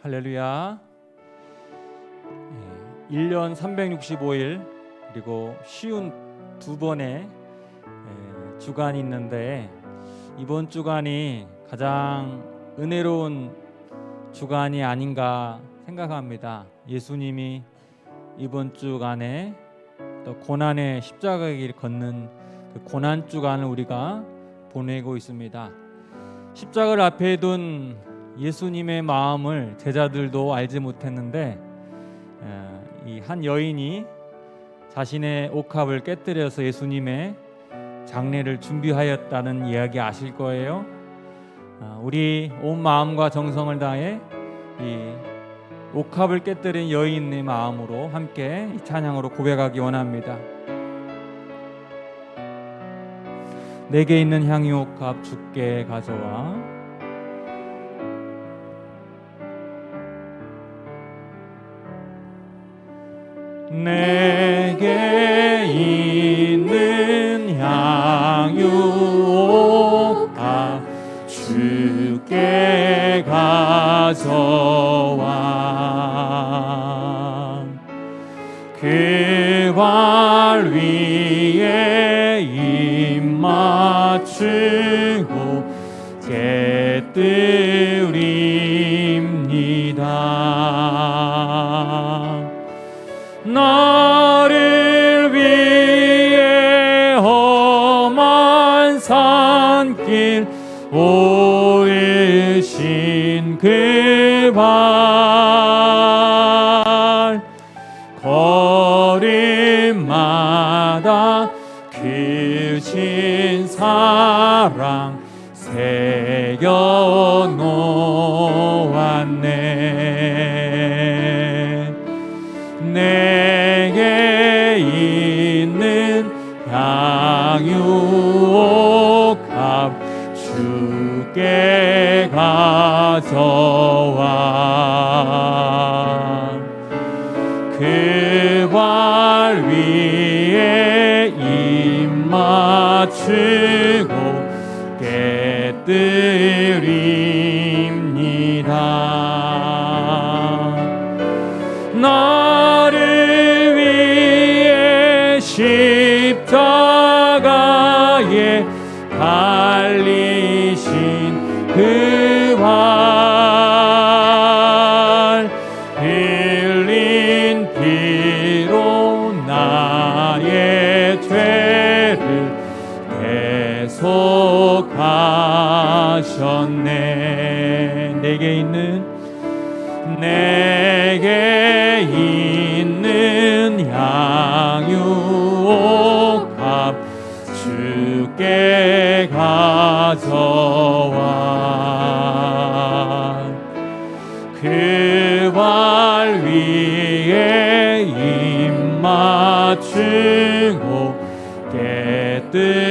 할렐루야. 1년 365일 그리고 쉬운 두 번의 주간이 있는데 이번 주간이 가장 은혜로운 주간이 아닌가 생각합니다. 예수님이 이번 주간에 또 고난의 십자가의 길 걷는 그 고난 주간을 우리가 보내고 있습니다. 십자가를 앞에 둔 예수님의 마음을 제자들도 알지 못했는데 이 한 여인이 자신의 옥합을 깨뜨려서 예수님의 장례를 준비하였다는 이야기 아실 거예요. 우리 온 마음과 정성을 다해 이 옥합을 깨뜨린 여인의 마음으로 함께 이 찬양으로 고백하기 원합니다. 내게 있는 향유 옥합 주께 가져와 내게 있는 향유 옥합 주께 가져와 그 발 위에 입 맞추고 깨뜨립니다. 나를 위해 험한 산길 오르신 그 발 걸음마다 크신 사랑 새겨 놓았네. 내게 있는 향유 옥합 주께 가져와 그 발 위에 입 맞추고 깨뜨립니다. 나를 위해 십자가에 달리신 그 발 흘린 피로 나의 죄를 대속하셨네. 내게 있는 향유 옥합 주께 가져와 그 발 위에 입 맞추고 깨뜨립니다.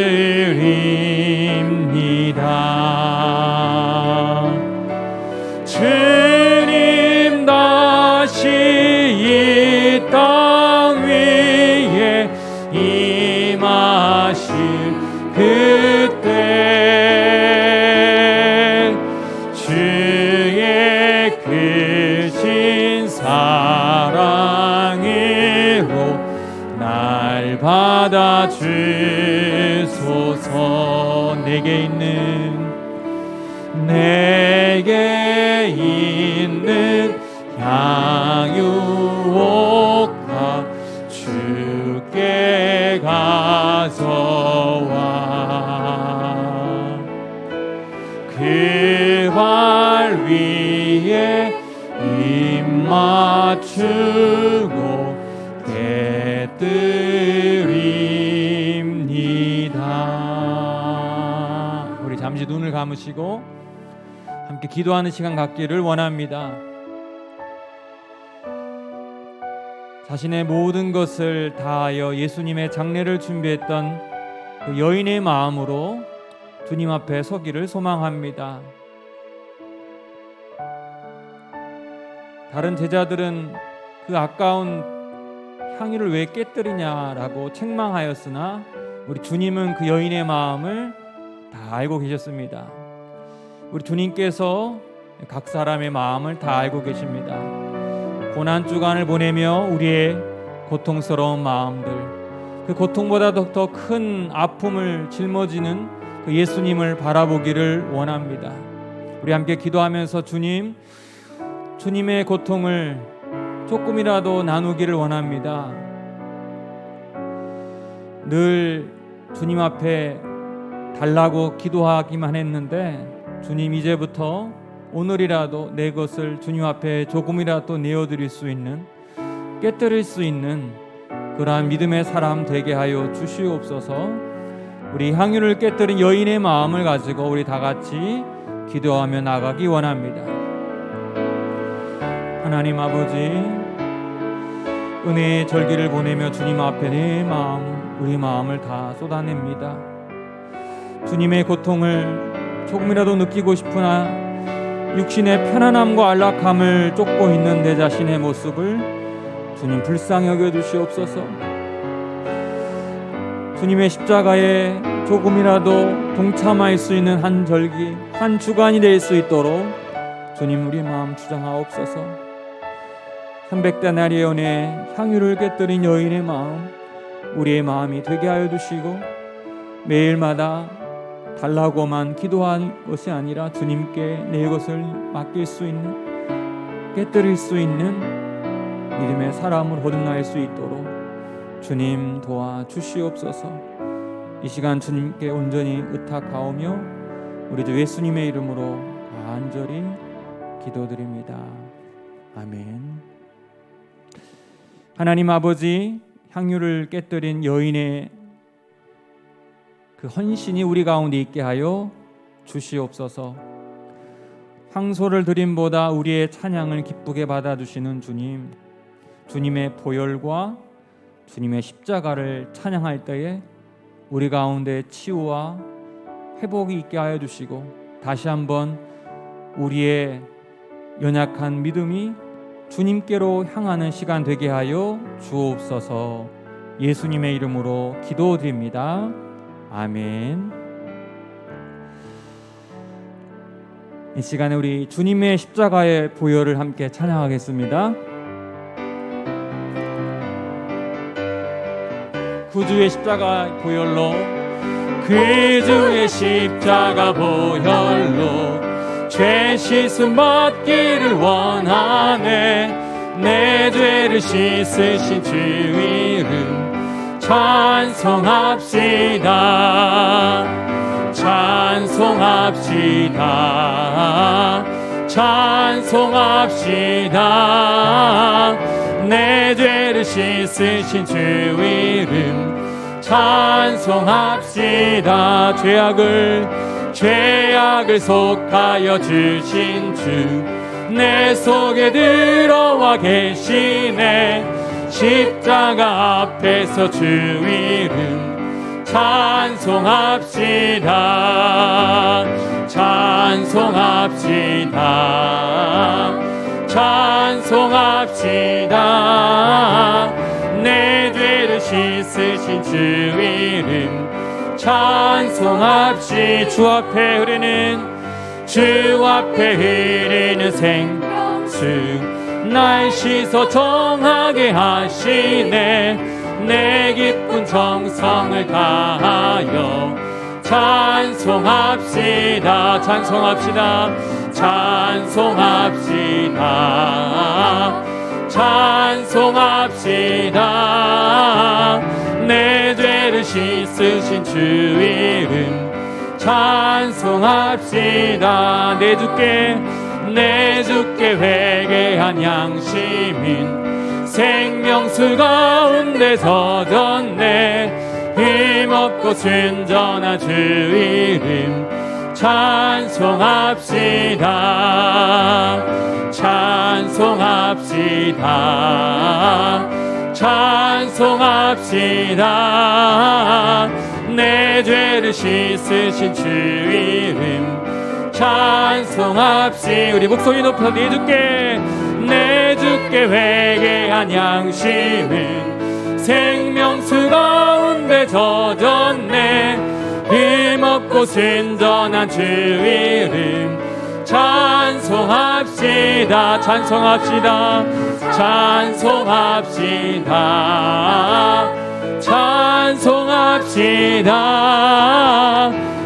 주님 다시 이 땅 위에 임하실 그때 주의 크신 사랑으로 날 받아주소서. 내게 있는 향유 옥합 주께 가져와 그 발 위에 입 맞추고 깨뜨립니다. 우리 잠시 눈을 감으시고 함께 기도하는 시간 갖기를 원합니다. 자신의 모든 것을 다하여 예수님의 장례를 준비했던 그 여인의 마음으로 주님 앞에 서기를 소망합니다. 다른 제자들은 그 아까운 향유를 왜 깨뜨리냐라고 책망하였으나 우리 주님은 그 여인의 마음을 다 알고 계셨습니다. 우리 주님께서 각 사람의 마음을 다 알고 계십니다. 고난 주간을 보내며 우리의 고통스러운 마음들, 그 고통보다도 더 큰 아픔을 짊어지는 그 예수님을 바라보기를 원합니다. 우리 함께 기도하면서 주님의 고통을 조금이라도 나누기를 원합니다. 늘 주님 앞에 달라고 기도하기만 했는데, 주님 이제부터 오늘이라도 내 것을 주님 앞에 조금이라도 내어드릴 수 있는, 깨뜨릴 수 있는 그러한 믿음의 사람 되게 하여 주시옵소서. 우리 향유를 깨뜨린 여인의 마음을 가지고 우리 다 같이 기도하며 나가기 원합니다. 하나님 아버지, 은혜의 절기를 보내며 주님 앞에 내 마음, 우리 마음을 다 쏟아냅니다. 주님의 고통을 조금이라도 느끼고 싶으나 육신의 편안함과 안락함을 쫓고 있는 내 자신의 모습을 주님 불쌍히 여겨 주시옵소서. 주님의 십자가에 조금이라도 동참할 수 있는 한 절기, 한 주간이 될 수 있도록 주님 우리 마음 주장하옵소서. 300데나리의 은혜, 향유를 깨뜨린 여인의 마음, 우리의 마음이 되게 하여 주시고, 매일마다 달라고만 기도한 것이 아니라 주님께 내 것을 맡길 수 있는, 깨뜨릴 수 있는 믿음의 사람을 거듭날 수 있도록 주님 도와주시옵소서. 이 시간 주님께 온전히 의탁하오며 우리 주 예수님의 이름으로 간절히 기도드립니다. 아멘. 하나님 아버지, 향유를 깨뜨린 여인의 그 헌신이 우리 가운데 있게 하여 주시옵소서. 향소를 드림보다 우리의 찬양을 기쁘게 받아주시는 주님, 주님의 보혈과 주님의 십자가를 찬양할 때에 우리 가운데 치유와 회복이 있게 하여 주시고, 다시 한번 우리의 연약한 믿음이 주님께로 향하는 시간 되게 하여 주옵소서. 예수님의 이름으로 기도드립니다. 아멘. 이 시간에 우리 주님의 십자가의 보혈을 함께 찬양하겠습니다. 구주의 십자가 보혈로, 그주의 십자가 보혈로 죄 씻음 받기를 원하네. 내 죄를 씻으신 주 이름 찬송합시다. 찬송합시다. 찬송합시다. 내 죄를 씻으신 주 이름 찬송합시다. 죄악을 속하여 주신 주 내 속에 들어와 계시네. 십자가 앞에서 주 이름 찬송합시다. 찬송합시다. 찬송합시다. 내 죄를 씻으신 주 이름 찬송합시다. 주 앞에 흐르는 생수 날 씻어 정하게 하시네. 내 기쁜 정성을 다하여 찬송합시다. 찬송합시다. 찬송합시다. 찬송합시다. 내 죄를 씻으신 주 이름 찬송합시다. 내 주께 회개한 양심인 생명수 가운데 젖었네. 힘없고 순전한 주 이름 찬송합시다. 찬송합시다. 찬송합시다. 내 죄를 씻으신 주 이름 찬송합시다. 우리 목소리 높여 내 주께 회개한 양심은 생명수 가운데 젖었네. 힘없고 순전한 주 이름 찬송합시다. 찬송합시다. 찬송합시다. 찬송합시다.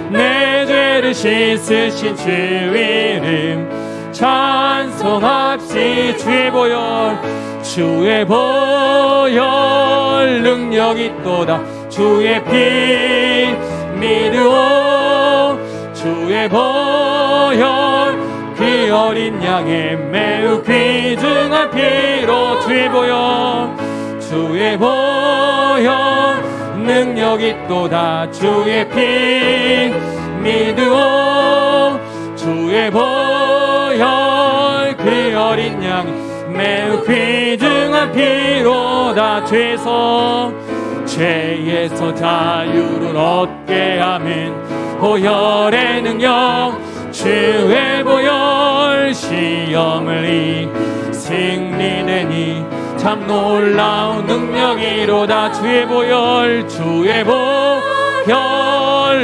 내 죄를 씻으신 주 이름 찬송합시다. 주의 보혈 능력이 있도다. 주의 피 믿으오. 주의 보혈 그 어린 양의 매우 귀중한 피로 주의 보혈 주의 보혈 능력이 있도다. 주의 피 믿으오. 주의 보혈 그 어린 양 매우 귀중한 피로다. 죄에서 자유를 얻게 하면 보혈의 능력 주의 보혈 시험을 승리되니 참 놀라운 능력이로다. 주의 보혈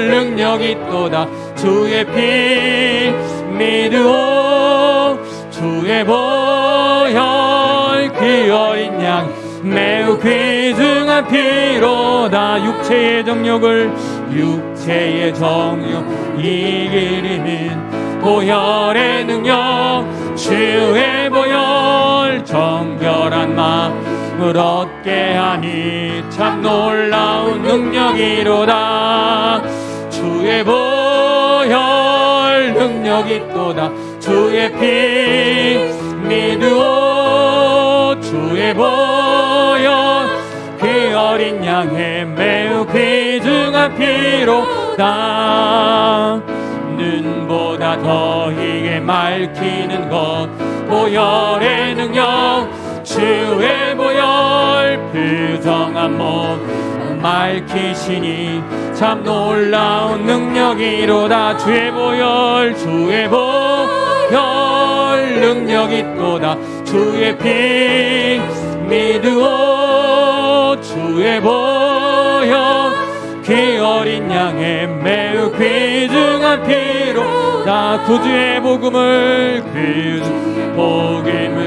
능력이 있도다. 주의 피 믿으오. 주의 보혈 그 어린 양 매우 귀중한 피로다. 육체의 정욕 이기리는 보혈의 능력 주의 보혈 정결한 마음을 얻게 하니 참 놀라운 능력이로다. 주의 보혈 능력이 있도다. 주의 피 믿으오. 주의 보혈 그 어린 양의 매우 귀중한 피로다. 눈보다 더 희게 맑히는 것 보혈의 능력 주의 보혈 부정한 몸 맑히시니 참 놀라운 능력이로다. 주의 보혈 능력이 있도다. 주의 피 믿으오. 주의 보혈 그 어린 양의 매우 귀중한 피로다. 구주의 복음을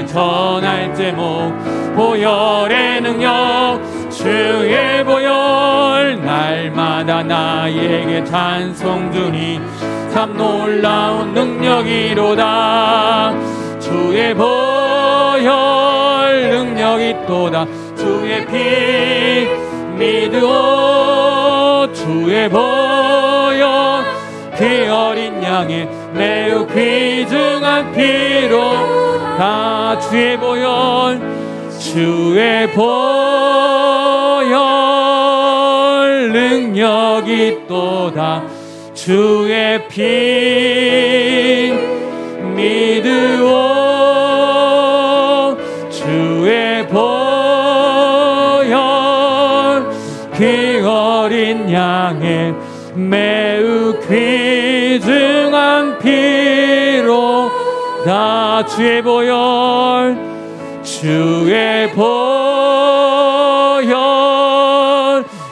전할 제목 보혈의 능력 주의 보혈 날마다 나에게 찬송 주니 참 놀라운 능력이로다. 주의 보혈 능력이 있도다. 주의 피 믿으오. 주의 보혈 그 어린 양의 매우 귀중한 피로다. 주의 보혈 능력이 있도다. 주의 피 믿으오. 주의 보혈 그 어린 양의 매우 귀중한 피로다. 주의 보혈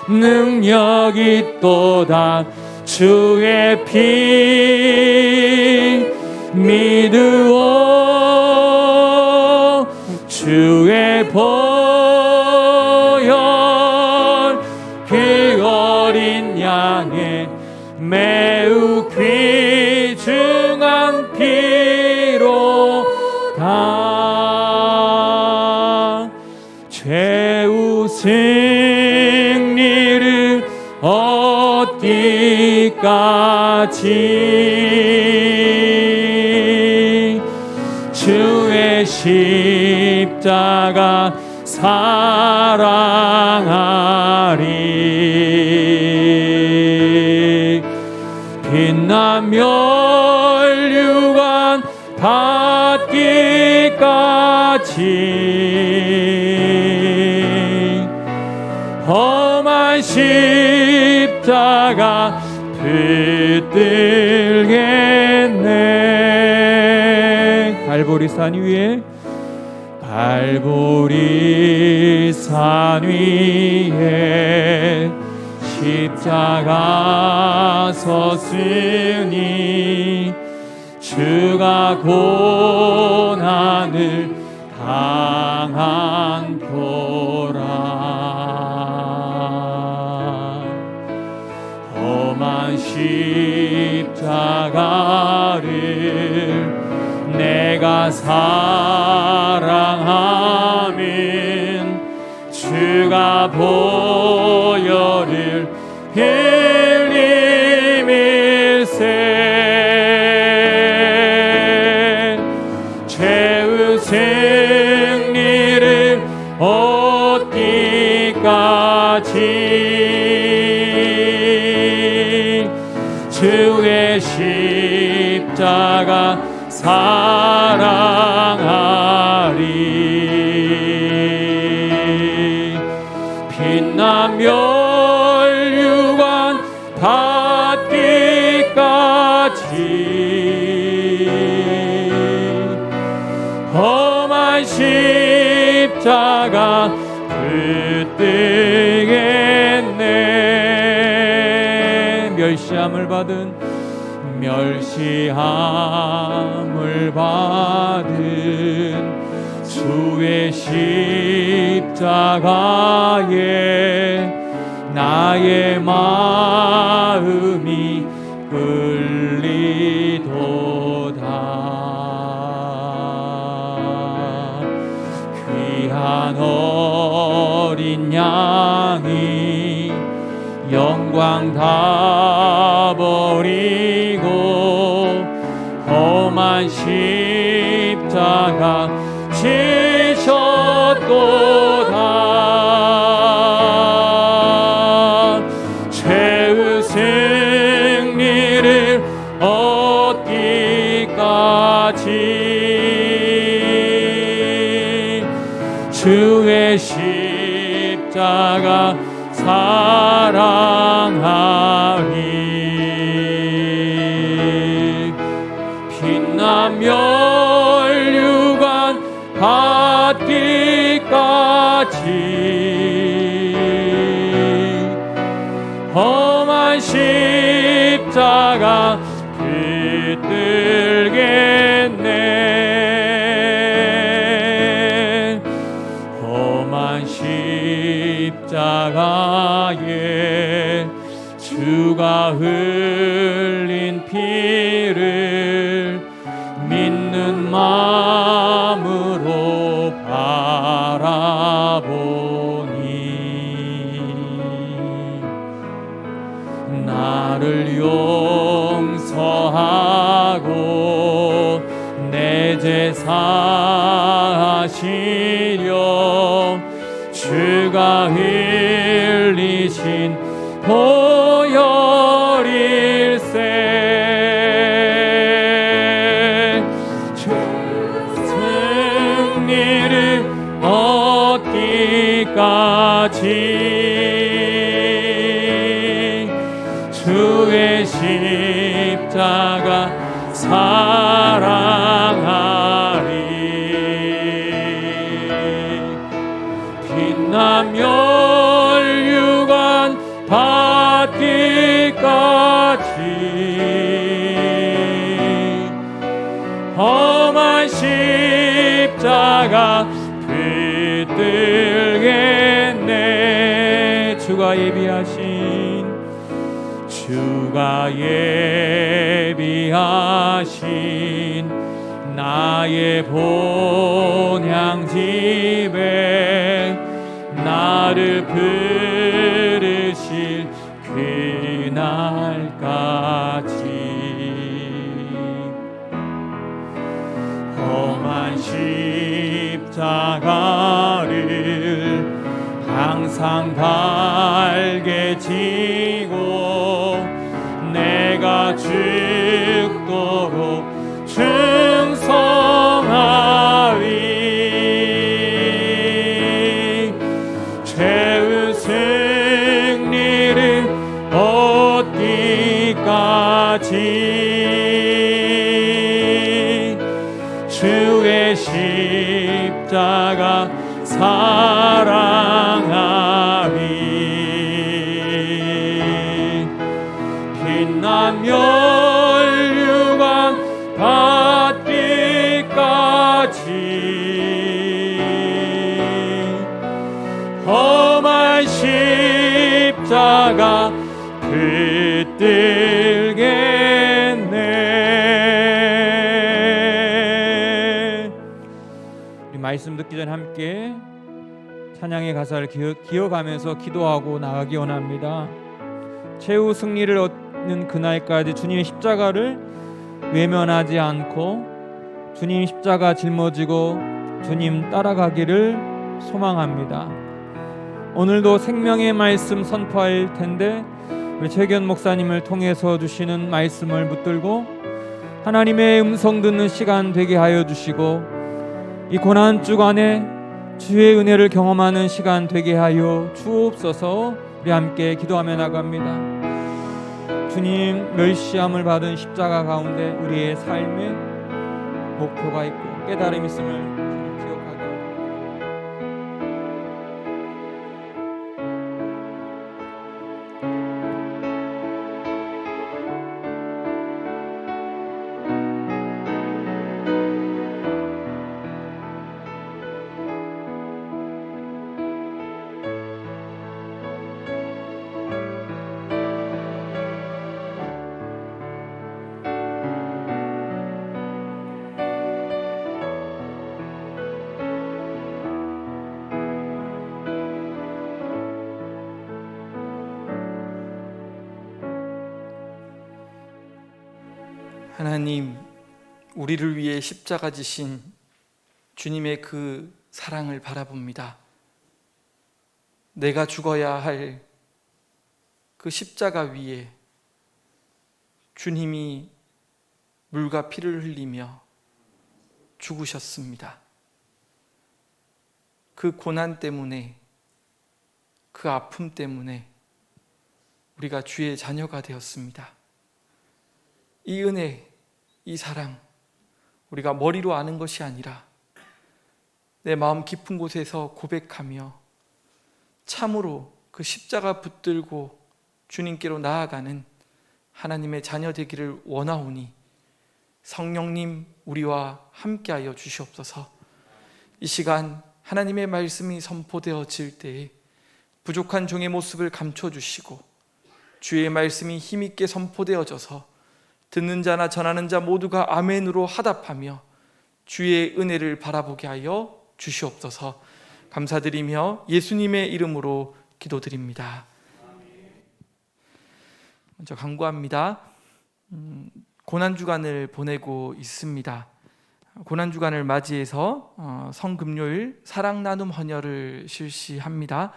능력이 있도다. 주의 피 믿으오. 주의 보혈 그 어린 양의 매우 귀중한 피로다. 최후 승리를 얻기까지 주의 십자가 사랑하리. 빛난 멸류관 받기까지 험한 십자가 붙들겠네. 갈보리 산 위에 십자가 섰으니 주 주가 고난을 당한 표라. 험한 십자가를 내가 사랑하면 주가 보혈을 흘림일세. 죄의 승리를 얻기까지 주의 십자가 사랑하리. 빛난 멸류관 받기까지 험한 십자가 붙들겠네. 멸시함을 받은 주의 십자가에 나의 마음이 끌리도다. 귀한 어린 양이 영광 다 버리고 험한 십자가 지셨도다. 죄의 승리를 얻기까지 주의 십자가 사랑하리. 빛난 멸류관 받기까지 험한 십자가 붙들겠네. 험한 십자가에 주가 흘린 피를 믿는 마음으로 바라보니 나를 용서하고 내 죄 사하시려 주가 흘리신 보혈일세. 승리를 얻기까지 주의 십자가 사랑하리. 빛난 멸류관 받기까지 험한 십자가 붙들겠네. 주가 예비하신 나의 본향집에 나를 부르실 그날까지 험한 십자가를 항상 달게 지고 내가 죽도록 충성하리. 죄의 승리를 얻기까지 주의 십자가 사랑하리. 빛난 멸류관 십자가 붙들겠네. 우리 말씀 듣기 전에 함께 찬양의 가사를 기억하면서 기도하고 나가기 원합니다. 최후 승리를 얻는 그날까지 주님의 십자가를 외면하지 않고 주님 십자가 짊어지고 주님 따라가기를 소망합니다. 오늘도 생명의 말씀 선포할 텐데 우리 최견 목사님을 통해서 주시는 말씀을 붙들고 하나님의 음성 듣는 시간 되게 하여 주시고 이 고난 주간에 주의 은혜를 경험하는 시간 되게 하여 주옵소서. 우리 함께 기도하며 나갑니다. 주님 멸시함을 받은 십자가 가운데 우리의 삶에 목표가 있고 깨달음이 있음을 기억하게 합니다. 하나님, 우리를 위해 십자가 지신 주님의 그 사랑을 바라봅니다. 내가 죽어야 할 그 십자가 위에 주님이 물과 피를 흘리며 죽으셨습니다. 그 고난 때문에, 그 아픔 때문에 우리가 주의 자녀가 되었습니다. 이 은혜, 이 사랑, 우리가 머리로 아는 것이 아니라 내 마음 깊은 곳에서 고백하며 참으로 그 십자가 붙들고 주님께로 나아가는 하나님의 자녀 되기를 원하오니 성령님 우리와 함께하여 주시옵소서. 이 시간 하나님의 말씀이 선포되어질 때에 부족한 종의 모습을 감춰주시고 주의 말씀이 힘있게 선포되어져서 듣는 자나 전하는 자 모두가 아멘으로 하답하며 주의 은혜를 바라보게 하여 주시옵소서. 감사드리며 예수님의 이름으로 기도드립니다. 먼저 간구합니다. 고난주간을 보내고 있습니다. 고난주간을 맞이해서 성금요일 사랑나눔 헌혈을 실시합니다.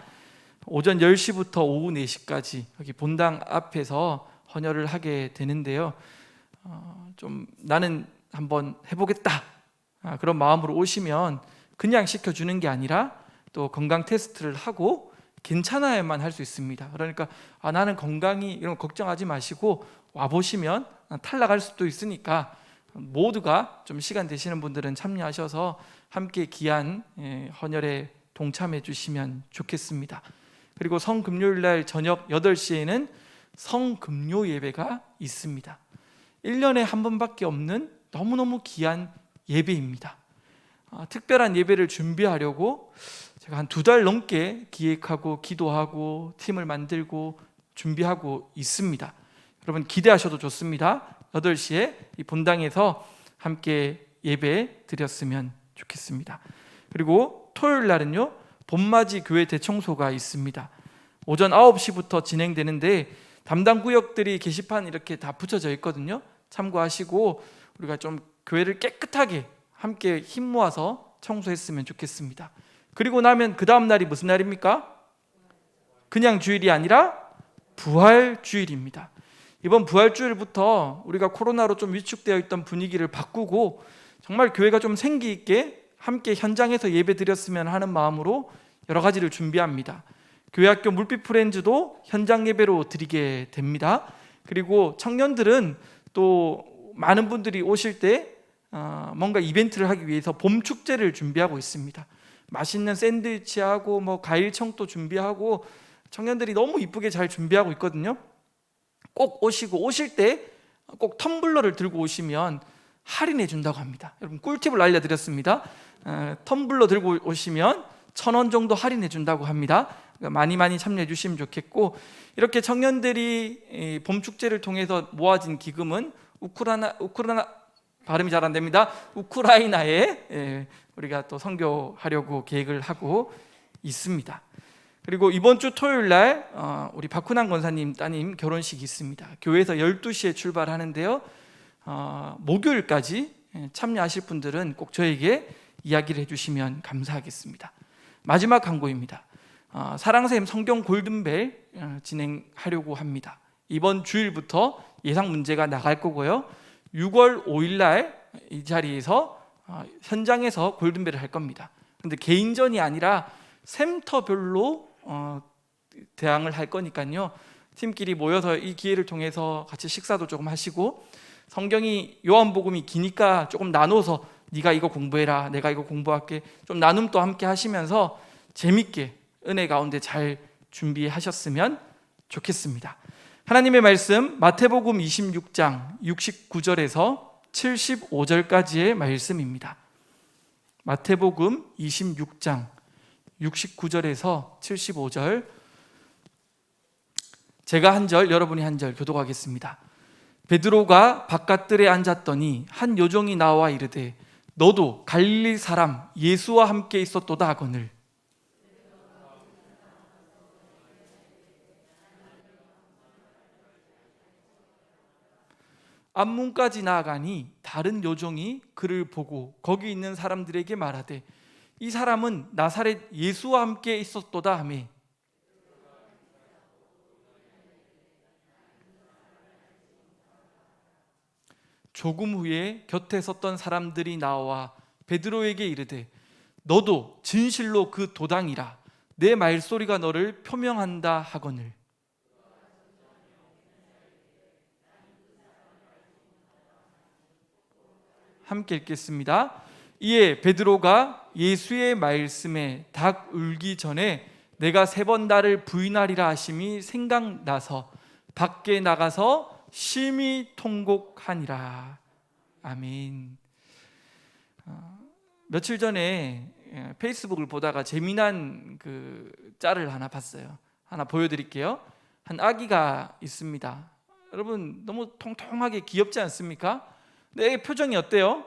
오전 10시부터 오후 4시까지 여기 본당 앞에서 헌혈을 하게 되는데요. 좀 나는 한번 해보겠다 그런 마음으로 오시면 그냥 시켜주는 게 아니라 또 건강 테스트를 하고 괜찮아야만 할 수 있습니다. 그러니까 나는 건강이 이런 거 걱정하지 마시고 와보시면 탈락할 수도 있으니까 모두가 좀 시간 되시는 분들은 참여하셔서 함께 귀한 헌혈에 동참해 주시면 좋겠습니다. 그리고 성금요일날 저녁 8시에는 성금요 예배가 있습니다. 1년에 한 번밖에 없는 너무너무 귀한 예배입니다. 특별한 예배를 준비하려고 제가 한 2달 넘게 기획하고 기도하고 팀을 만들고 준비하고 있습니다. 여러분 기대하셔도 좋습니다. 8시에 이 본당에서 함께 예배 드렸으면 좋겠습니다. 그리고 토요일 날은요, 봄맞이 교회 대청소가 있습니다. 오전 9시부터 진행되는데 담당 구역들이 게시판 이렇게 다 붙여져 있거든요. 참고하시고 우리가 좀 교회를 깨끗하게 함께 힘 모아서 청소했으면 좋겠습니다. 그리고 나면 그 다음 날이 무슨 날입니까? 그냥 주일이 아니라 부활주일입니다. 이번 부활주일부터 우리가 코로나로 좀 위축되어 있던 분위기를 바꾸고 정말 교회가 좀 생기 있게 함께 현장에서 예배 드렸으면 하는 마음으로 여러 가지를 준비합니다. 교회학교 물빛 프렌즈도 현장 예배로 드리게 됩니다. 그리고 청년들은 또 많은 분들이 오실 때 뭔가 이벤트를 하기 위해서 봄 축제를 준비하고 있습니다. 맛있는 샌드위치하고 과일청도 준비하고 청년들이 너무 이쁘게 잘 준비하고 있거든요. 꼭 오시고 오실 때 꼭 텀블러를 들고 오시면 할인해 준다고 합니다. 여러분 꿀팁을 알려드렸습니다. 텀블러 들고 오시면 1,000원 정도 할인해 준다고 합니다. 그러니까 많이 참여해 주시면 좋겠고, 이렇게 청년들이 봄 축제를 통해서 모아진 기금은 우크라이나 발음이 잘 안 됩니다. 우크라이나에 우리가 또 선교하려고 계획을 하고 있습니다. 그리고 이번 주 토요일 날 우리 박훈환 권사님 따님 결혼식이 있습니다. 교회에서 12시에 출발하는데요. 목요일까지 참여하실 분들은 꼭 저에게 이야기를 해주시면 감사하겠습니다. 마지막 광고입니다. 사랑샘 성경 골든벨 진행하려고 합니다. 이번 주일부터 예상 문제가 나갈 거고요. 6월 5일 날 이 자리에서 현장에서 골든벨을 할 겁니다. 그런데 개인전이 아니라 샘터별로 대항을 할 거니까요. 팀끼리 모여서 이 기회를 통해서 같이 식사도 조금 하시고, 성경이 요한복음이 기니까 조금 나눠서 네가 이거 공부해라, 내가 이거 공부할게, 좀 나눔도 함께 하시면서 재밌게 은혜 가운데 잘 준비하셨으면 좋겠습니다. 하나님의 말씀 마태복음 26장 69절에서 75절까지의 말씀입니다. 마태복음 26장 69절에서 75절, 제가 한 절, 여러분이 한 절 교독하겠습니다. 베드로가 바깥들에 앉았더니 한 요종이 나와 이르되 너도 갈릴리 사람 예수와 함께 있었도다 하거늘. 앞문까지 나아가니 다른 요종이 그를 보고 거기 있는 사람들에게 말하되 이 사람은 나사렛 예수와 함께 있었도다 하매, 조금 후에 곁에 섰던 사람들이 나와 베드로에게 이르되 너도 진실로 그 도당이라, 내 말소리가 너를 표명한다 하거늘. 함께 읽겠습니다. 이에 베드로가 예수의 말씀에 닭 울기 전에 내가 3번 나를 부인하리라 하심이 생각나서 밖에 나가서 심히 통곡하니라. 아멘. 며칠 전에 페이스북을 보다가 재미난 그 짤을 하나 봤어요. 하나 보여드릴게요. 한 아기가 있습니다. 여러분 너무 통통하게 귀엽지 않습니까? 내 표정이 어때요?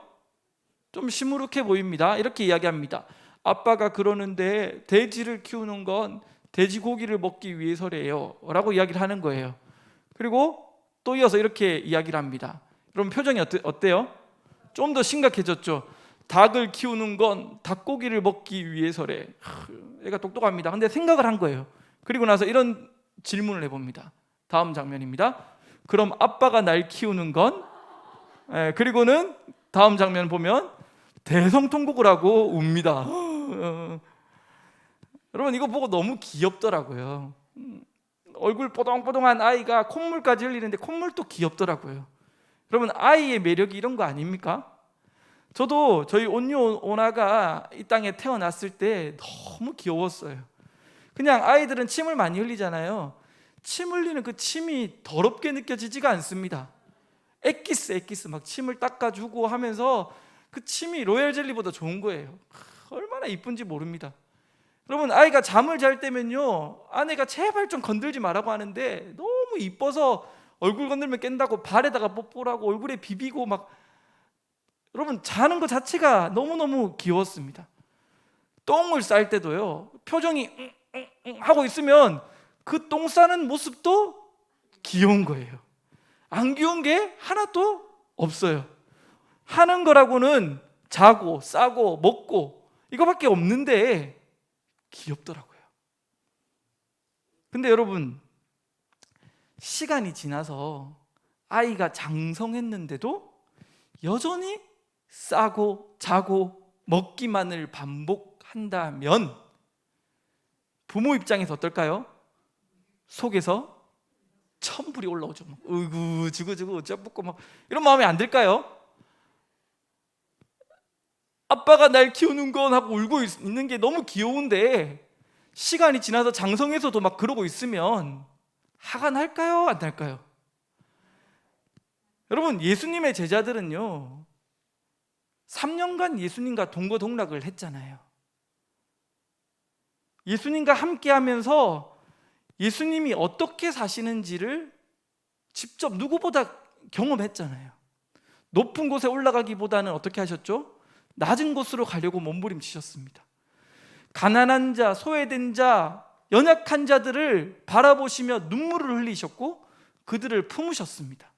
좀 시무룩해 보입니다. 이렇게 이야기합니다. 아빠가 그러는데 돼지를 키우는 건 돼지고기를 먹기 위해서래요 라고 이야기를 하는 거예요. 그리고 또 이어서 이렇게 이야기를 합니다. 여러분 표정이 어때요? 좀 더 심각해졌죠. 닭을 키우는 건 닭고기를 먹기 위해서래. 얘가 똑똑합니다. 근데 생각을 한 거예요. 그리고 나서 이런 질문을 해봅니다. 다음 장면입니다. 그럼 아빠가 날 키우는 건? 그리고는 다음 장면 보면 대성통곡을 하고 웁니다. 여러분 이거 보고 너무 귀엽더라고요. 얼굴 뽀동뽀동한 아이가 콧물까지 흘리는데 콧물도 귀엽더라고요. 여러분 아이의 매력이 이런 거 아닙니까? 저도 저희 온유 오나가 이 땅에 태어났을 때 너무 귀여웠어요. 그냥 아이들은 침을 많이 흘리잖아요. 침 흘리는 그 침이 더럽게 느껴지지가 않습니다. 엑기스 막 침을 닦아주고 하면서 그 침이 로얄 젤리보다 좋은 거예요. 얼마나 이쁜지 모릅니다. 여러분 아이가 잠을 잘 때면요, 아내가 제발 좀 건들지 말라고 하는데 너무 이뻐서 얼굴 건들면 깬다고 발에다가 뽀뽀라고 얼굴에 비비고 막, 여러분 자는 것 자체가 너무너무 귀여웠습니다. 똥을 쌀 때도요, 표정이 하고 있으면 그 똥 싸는 모습도 귀여운 거예요. 안 귀여운 게 하나도 없어요. 하는 거라고는 자고 싸고 먹고 이거밖에 없는데 귀엽더라고요. 근데 여러분 시간이 지나서 아이가 장성했는데도 여전히 싸고 자고 먹기만을 반복한다면 부모 입장에서 어떨까요? 속에서 천불이 올라오죠. 막 으구 지구지구 어쩌고 막 이런 마음이 안 들까요? 아빠가 날 키우는 건 하고 울고 있는 게 너무 귀여운데 시간이 지나서 장성해서도 막 그러고 있으면 화가 날까요? 안 날까요? 여러분 예수님의 제자들은요 3년간 예수님과 동거동락을 했잖아요. 예수님과 함께 하면서 예수님이 어떻게 사시는지를 직접 누구보다 경험했잖아요. 높은 곳에 올라가기보다는 어떻게 하셨죠? 낮은 곳으로 가려고 몸부림치셨습니다. 가난한 자, 소외된 자, 연약한 자들을 바라보시며 눈물을 흘리셨고 그들을 품으셨습니다.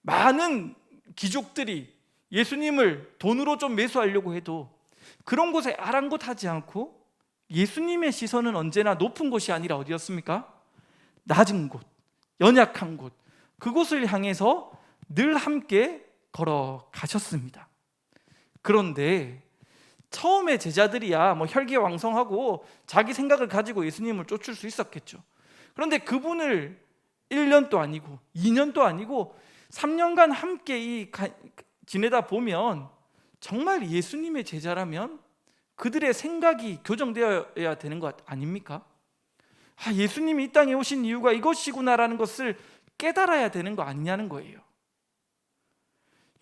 많은 귀족들이 예수님을 돈으로 좀 매수하려고 해도 그런 곳에 아랑곳하지 않고 예수님의 시선은 언제나 높은 곳이 아니라 어디였습니까? 낮은 곳, 연약한 곳, 그곳을 향해서 늘 함께 걸어가셨습니다. 그런데 처음에 제자들이야 혈기왕성하고 자기 생각을 가지고 예수님을 쫓을 수 있었겠죠. 그런데 그분을 1년도 아니고 2년도 아니고 3년간 함께 지내다 보면 정말 예수님의 제자라면 그들의 생각이 교정되어야 되는 것 아닙니까? 예수님이 이 땅에 오신 이유가 이것이구나라는 것을 깨달아야 되는 거 아니냐는 거예요.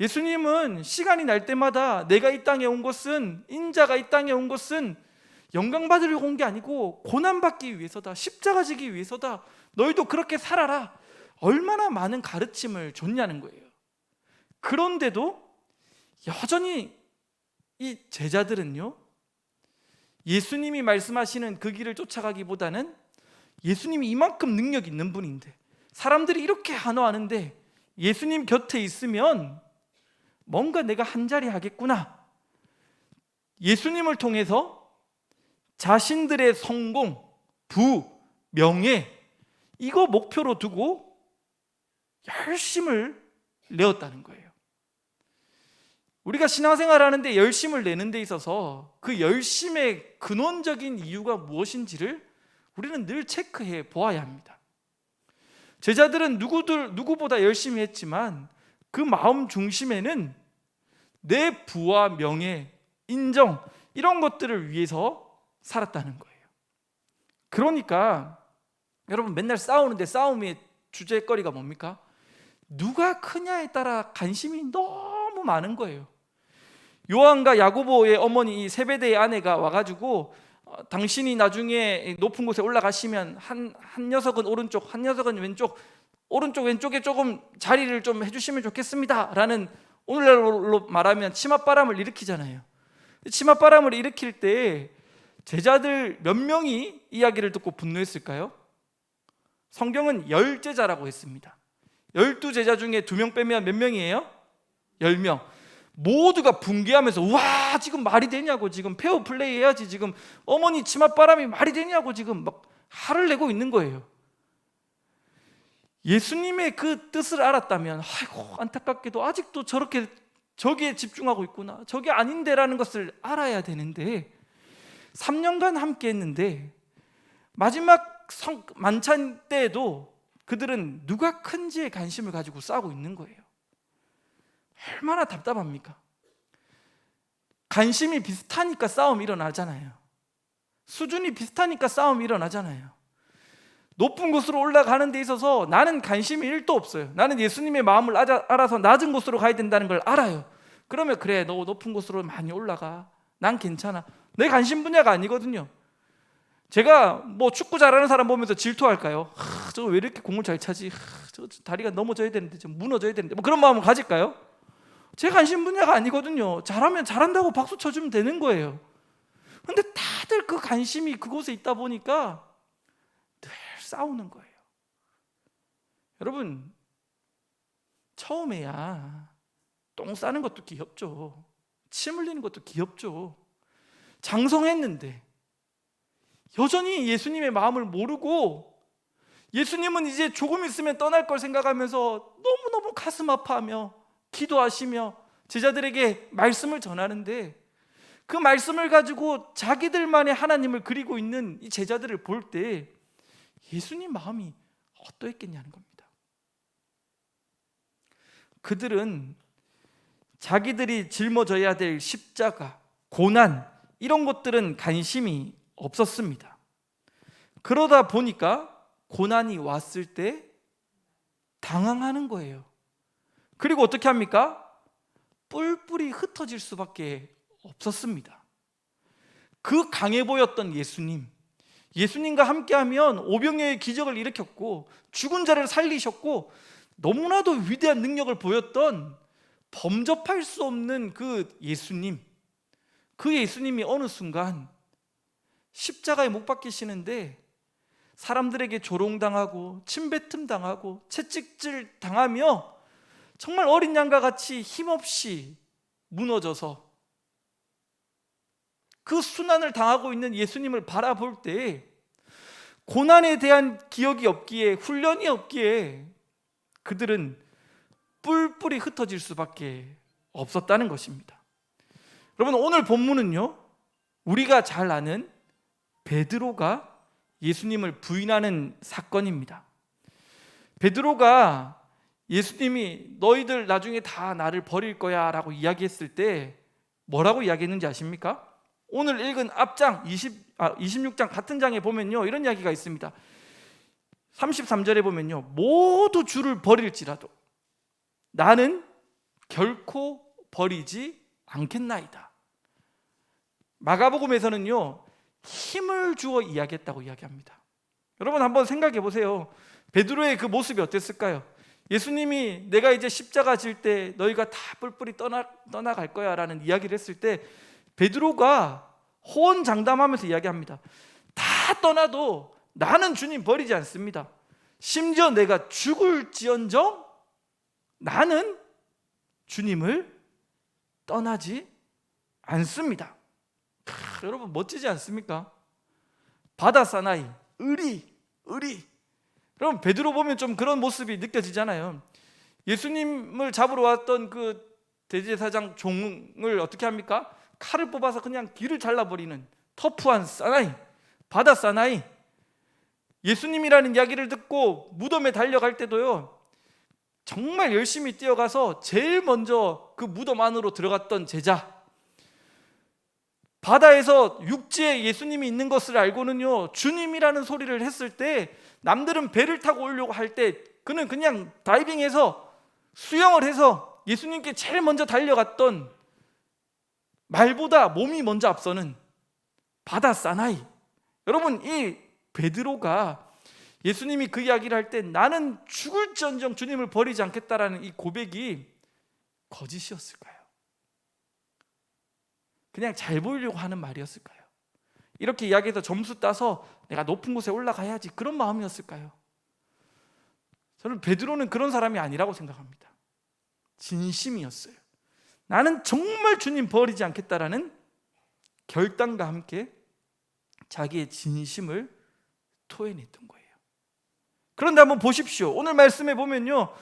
예수님은 시간이 날 때마다 내가 이 땅에 온 것은, 인자가 이 땅에 온 것은 영광받으려고 온 게 아니고 고난받기 위해서다, 십자가 지기 위해서다, 너희도 그렇게 살아라, 얼마나 많은 가르침을 줬냐는 거예요. 그런데도 여전히 이 제자들은요, 예수님이 말씀하시는 그 길을 쫓아가기보다는 예수님이 이만큼 능력 있는 분인데, 사람들이 이렇게 한화하는데 예수님 곁에 있으면 뭔가 내가 한 자리 하겠구나, 예수님을 통해서 자신들의 성공, 부, 명예, 이거 목표로 두고 열심을 내었다는 거예요. 우리가 신앙생활 하는데 열심을 내는 데 있어서 그 열심의 근원적인 이유가 무엇인지를 우리는 늘 체크해 보아야 합니다. 제자들은 누구보다 열심히 했지만 그 마음 중심에는 내 부와 명예, 인정, 이런 것들을 위해서 살았다는 거예요. 그러니까 여러분, 맨날 싸우는데 싸움의 주제거리가 뭡니까? 누가 크냐에 따라 관심이 너무 많은 거예요. 요한과 야고보의 어머니 세베대의 아내가 와가지고 당신이 나중에 높은 곳에 올라가시면 한 녀석은 오른쪽, 한 녀석은 왼쪽, 오른쪽 왼쪽에 조금 자리를 좀 해주시면 좋겠습니다 라는, 오늘날로 말하면 치맛바람을 일으키잖아요. 치맛바람을 일으킬 때 제자들 몇 명이 이야기를 듣고 분노했을까요? 성경은 10제자라고 했습니다. 12제자 중에 2명 빼면 몇 명이에요? 10명. 모두가 붕괴하면서, 와, 지금 말이 되냐고, 지금 페어플레이 해야지, 지금 어머니 치맛바람이 말이 되냐고 지금 막 화를 내고 있는 거예요. 예수님의 그 뜻을 알았다면, 아이고 안타깝게도 아직도 저기에 집중하고 있구나, 저게 아닌데라는 것을 알아야 되는데, 3년간 함께 했는데 마지막 만찬 때에도 그들은 누가 큰지에 관심을 가지고 싸우고 있는 거예요. 얼마나 답답합니까? 관심이 비슷하니까 싸움이 일어나잖아요. 수준이 비슷하니까 싸움이 일어나잖아요. 높은 곳으로 올라가는 데 있어서 나는 관심이 1도 없어요. 나는 예수님의 마음을 알아서 낮은 곳으로 가야 된다는 걸 알아요. 그러면 그래, 너 높은 곳으로 많이 올라가, 난 괜찮아. 내 관심 분야가 아니거든요. 제가 축구 잘하는 사람 보면서 질투할까요? 저거 왜 이렇게 공을 잘 차지? 저 다리가 넘어져야 되는데, 좀 무너져야 되는데, 그런 마음을 가질까요? 제 관심 분야가 아니거든요. 잘하면 잘한다고 박수 쳐주면 되는 거예요. 근데 다들 그 관심이 그곳에 있다 보니까 늘 싸우는 거예요. 여러분, 처음에야 똥 싸는 것도 귀엽죠. 침 흘리는 것도 귀엽죠. 장성했는데 여전히 예수님의 마음을 모르고, 예수님은 이제 조금 있으면 떠날 걸 생각하면서 너무너무 가슴 아파하며 기도하시며 제자들에게 말씀을 전하는데, 그 말씀을 가지고 자기들만의 하나님을 그리고 있는 이 제자들을 볼 때 예수님 마음이 어떠했겠냐는 겁니다. 그들은 자기들이 짊어져야 될 십자가, 고난, 이런 것들은 관심이 없었습니다. 그러다 보니까 고난이 왔을 때 당황하는 거예요. 그리고 어떻게 합니까? 뿔뿔이 흩어질 수밖에 없었습니다. 그 강해 보였던 예수님과 함께하면 오병이어의 기적을 일으켰고 죽은 자를 살리셨고 너무나도 위대한 능력을 보였던 범접할 수 없는 그 예수님이 어느 순간 십자가에 못 박히시는데 사람들에게 조롱당하고 침뱉음 당하고 채찍질 당하며 정말 어린 양과 같이 힘없이 무너져서 그 순환을 당하고 있는 예수님을 바라볼 때 고난에 대한 기억이 없기에, 훈련이 없기에 그들은 뿔뿔이 흩어질 수밖에 없었다는 것입니다. 여러분, 오늘 본문은요, 우리가 잘 아는 베드로가 예수님을 부인하는 사건입니다. 베드로가 예수님이 너희들 나중에 다 나를 버릴 거야 라고 이야기했을 때 뭐라고 이야기했는지 아십니까? 오늘 읽은 앞장 26장 같은 장에 보면요, 이런 이야기가 있습니다. 33절에 보면요, 모두 주를 버릴지라도 나는 결코 버리지 않겠나이다. 마가복음에서는요, 힘을 주어 이야기했다고 이야기합니다. 여러분 한번 생각해 보세요. 베드로의 그 모습이 어땠을까요? 예수님이 내가 이제 십자가 질 때 너희가 다 뿔뿔이 떠나갈 거야 라는 이야기를 했을 때 베드로가 호언장담하면서 이야기합니다. 다 떠나도 나는 주님 버리지 않습니다. 심지어 내가 죽을지언정 나는 주님을 떠나지 않습니다. 여러분 멋지지 않습니까? 바다 사나이, 의리. 여러분 베드로 보면 좀 그런 모습이 느껴지잖아요. 예수님을 잡으러 왔던 그 대제사장 종을 어떻게 합니까? 칼을 뽑아서 그냥 귀를 잘라버리는 터프한 사나이, 바다 사나이. 예수님이라는 이야기를 듣고 무덤에 달려갈 때도요, 정말 열심히 뛰어가서 제일 먼저 그 무덤 안으로 들어갔던 제자. 바다에서 육지에 예수님이 있는 것을 알고는요, 주님이라는 소리를 했을 때 남들은 배를 타고 오려고 할 때 그는 그냥 다이빙해서 수영을 해서 예수님께 제일 먼저 달려갔던, 말보다 몸이 먼저 앞서는 바다 사나이. 여러분, 이 베드로가 예수님이 그 이야기를 할 때 나는 죽을지언정 주님을 버리지 않겠다라는 이 고백이 거짓이었을까요? 그냥 잘 보이려고 하는 말이었을까요? 이렇게 이야기해서 점수 따서 내가 높은 곳에 올라가야지, 그런 마음이었을까요? 저는 베드로는 그런 사람이 아니라고 생각합니다. 진심이었어요. 나는 정말 주님 버리지 않겠다라는 결단과 함께 자기의 진심을 토해냈던 거예요. 그런데 한번 보십시오. 오늘 말씀에 보면요,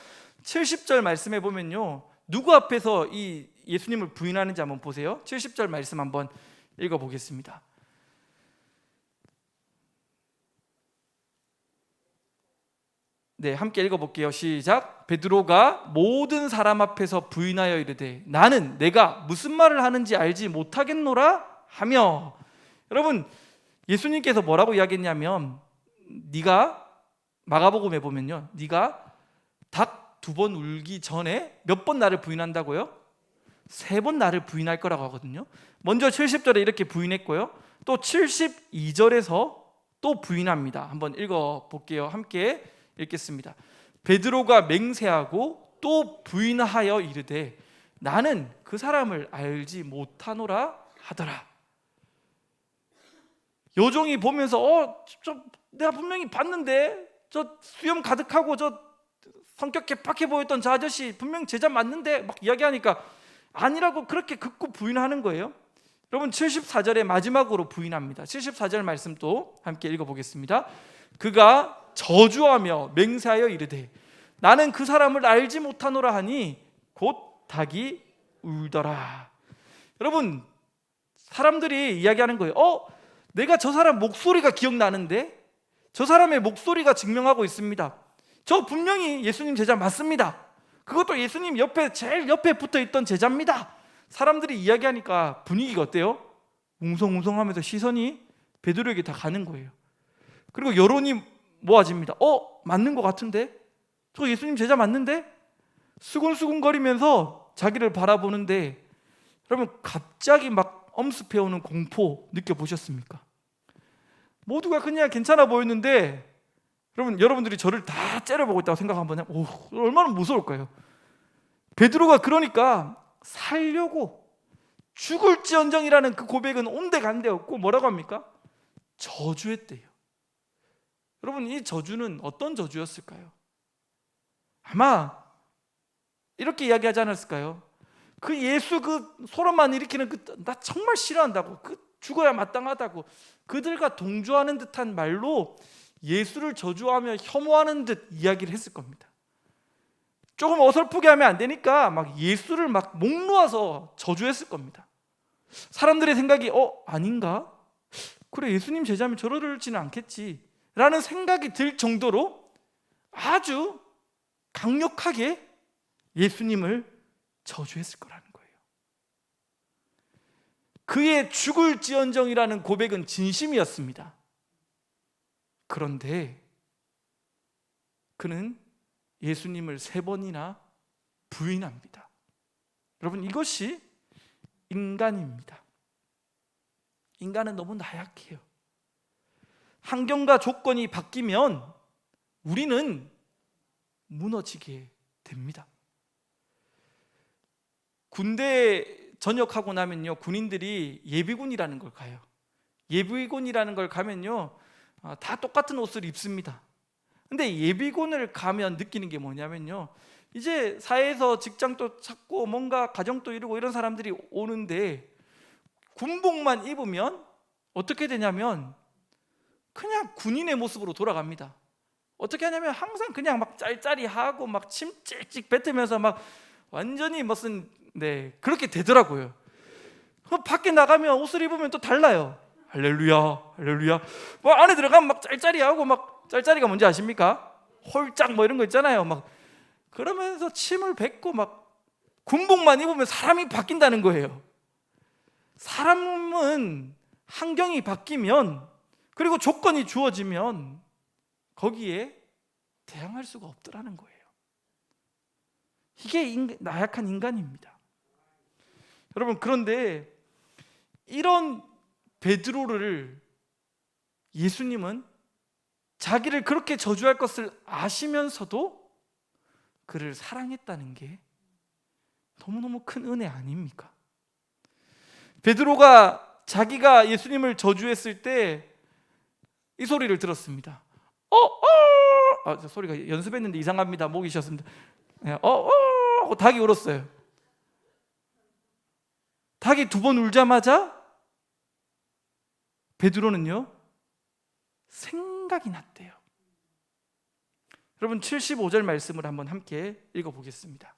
70절 말씀에 보면요, 누구 앞에서 이 예수님을 부인하는지 한번 보세요. 70절 말씀 한번 읽어보겠습니다. 네, 함께 읽어볼게요. 시작. 베드로가 모든 사람 앞에서 부인하여 이르되 나는 내가 무슨 말을 하는지 알지 못하겠노라 하며. 여러분, 예수님께서 뭐라고 이야기했냐면, 네가 마가복음에 보면요, 네가 닭 2번 울기 전에 몇 번 나를 부인한다고요? 3번 나를 부인할 거라고 하거든요. 먼저 70절에 이렇게 부인했고요, 또 72절에서 또 부인합니다. 한번 읽어볼게요. 함께 읽겠습니다. 베드로가 맹세하고 또 부인하여 이르되 나는 그 사람을 알지 못하노라 하더라. 요종이 보면서 내가 분명히 봤는데 저 수염 가득하고 저 성격 개팍해 보였던 저 아저씨 분명 제자 맞는데 막 이야기하니까 아니라고 그렇게 극구 부인하는 거예요. 여러분 74절에 마지막으로 부인합니다. 74절 말씀 또 함께 읽어보겠습니다. 그가 저주하며 맹세하여 이르되 나는 그 사람을 알지 못하노라 하니 곧 닭이 울더라. 여러분, 사람들이 이야기하는 거예요. 내가 저 사람 목소리가 기억나는데, 저 사람의 목소리가 증명하고 있습니다. 저 분명히 예수님 제자 맞습니다. 그것도 예수님 옆에 제일 옆에 붙어있던 제자입니다. 사람들이 이야기하니까 분위기가 어때요? 웅성웅성하면서 시선이 베드로에게 다 가는 거예요. 그리고 여론이 모아집니다. 맞는 것 같은데? 저 예수님 제자 맞는데? 수근수근거리면서 자기를 바라보는데, 여러분 갑자기 막 엄습해오는 공포 느껴보셨습니까? 모두가 그냥 괜찮아 보였는데 여러분들이 저를 다 째려보고 있다고 생각 한번 해보면 얼마나 무서울까요? 베드로가 그러니까 살려고 죽을지언정이라는 그 고백은 온데간데 없고 뭐라고 합니까? 저주했대요. 여러분, 이 저주는 어떤 저주였을까요? 아마 이렇게 이야기하지 않았을까요? 그 예수 그 소란만 일으키는 나 정말 싫어한다고, 죽어야 마땅하다고 그들과 동조하는 듯한 말로 예수를 저주하며 혐오하는 듯 이야기를 했을 겁니다. 조금 어설프게 하면 안 되니까 막 예수를 막 목 놓아서 저주했을 겁니다. 사람들의 생각이 아닌가? 그래, 예수님 제자면 저러지는 않겠지 라는 생각이 들 정도로 아주 강력하게 예수님을 저주했을 거라는 거예요. 그의 죽을지언정이라는 고백은 진심이었습니다. 그런데 그는 예수님을 3번이나 부인합니다. 여러분, 이것이 인간입니다. 인간은 너무 나약해요. 환경과 조건이 바뀌면 우리는 무너지게 됩니다. 군대 전역하고 나면요, 군인들이 예비군이라는 걸 가요. 예비군이라는 걸 가면요, 다 똑같은 옷을 입습니다. 근데 예비군을 가면 느끼는 게 뭐냐면요, 이제 사회에서 직장도 찾고 뭔가 가정도 이루고 이런 사람들이 오는데 군복만 입으면 어떻게 되냐면 그냥 군인의 모습으로 돌아갑니다. 어떻게 하냐면 항상 그냥 막 짤짤이하고 막 침 찍찍 뱉으면서 막 완전히 그렇게 되더라고요. 밖에 나가면 옷을 입으면 또 달라요. 할렐루야, 할렐루야. 뭐 안에 들어가면 막 짤짤이하고 막 짤짤이가 뭔지 아십니까? 홀짝 뭐 이런 거 있잖아요. 막 그러면서 침을 뱉고 막 군복만 입으면 사람이 바뀐다는 거예요. 사람은 환경이 바뀌면, 그리고 조건이 주어지면 거기에 대항할 수가 없더라는 거예요. 이게 나약한 인간입니다. 여러분, 그런데 이런 베드로를 예수님은 자기를 그렇게 저주할 것을 아시면서도 그를 사랑했다는 게 너무너무 큰 은혜 아닙니까? 베드로가 자기가 예수님을 저주했을 때 이 소리를 들었습니다. 소리가 연습했는데 이상합니다. 목이 쉬었습니다. 하고 닭이 울었어요. 닭이 2번 울자마자 베드로는요, 생각이 났대요. 여러분, 75절 말씀을 한번 함께 읽어보겠습니다.